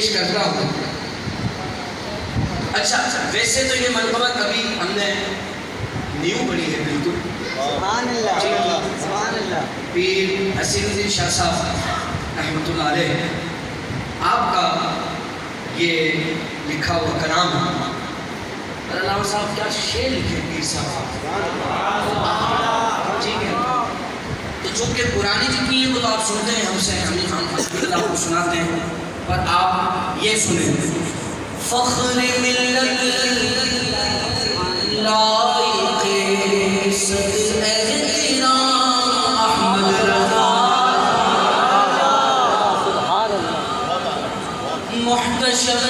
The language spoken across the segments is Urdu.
پیش کرتا ہوں. اچھا ویسے تو یہ منقبہ کبھی ہم نے نیو پڑھی ہے بالکل. سبحان اللہ سبحان اللہ. پیر حسین الدین شاہ صاحب رحمۃ اللہ علیہ آپ کا یہ لکھا ہوا کلام ہے. علامہ صاحب کیا شعر لکھے پیر صاحب. ٹھیک ہے. تو چونکہ پرانی جتنی ہے وہ تو آپ سنتے ہیں ہم سے, ہم آپ کو سناتے ہیں, پر آپ یہ سنیں. فخر ملت لائق صد احترام احمد رضا محتشم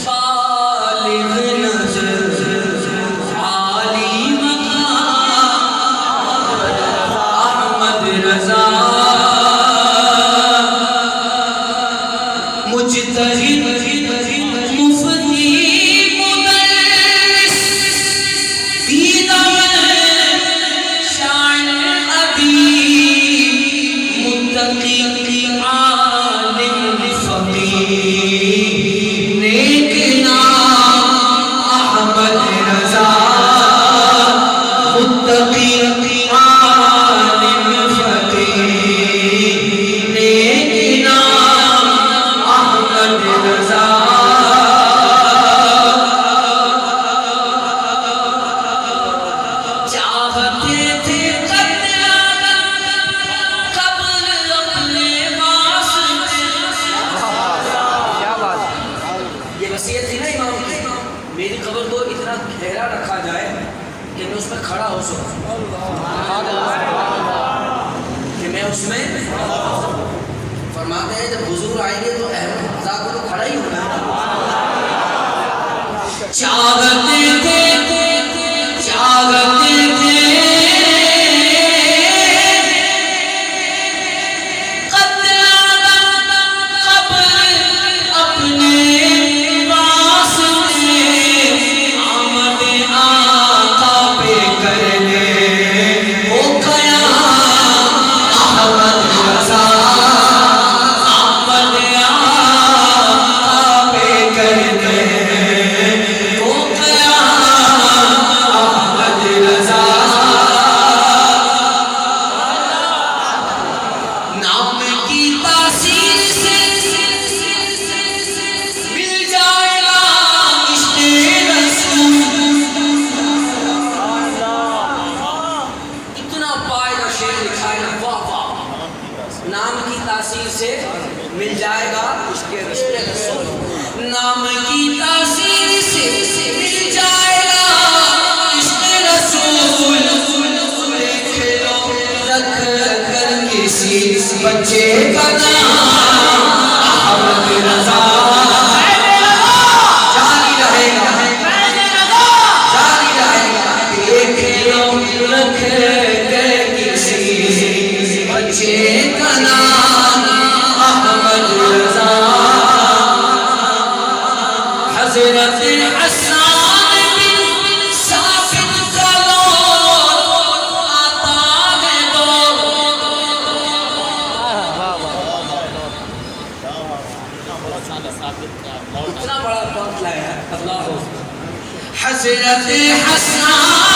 بالغ نظر عالی مقام احمد رضا مجتہد میری قبر کو اتنا گہرا رکھا جائے کہ میں اس میں کھڑا ہو سکوں, کہ میں اس میں فرماتے ہیں جب حضور آئیں گے تو احمد رضا کو تو کھڑا ہی ہونا ہے. چاہتے تھے چاہتے تھے نام کی تاثیر سے مل جائے گا عشق رسول. نام کی تاثیر سے مل جائے گا عشق رسول. دیکھ لو رکھ کر کسی بچے کا نام احمد رضا جاری رہے گا جاری رہے گا. دیکھ لو رکھ کر کسی بچے کا نام احمد رضا. حضرت حسان بن ثابت کا لوٹ آتا ہے اتنا بڑا بات لایا ہے اللہ. حضرت حسان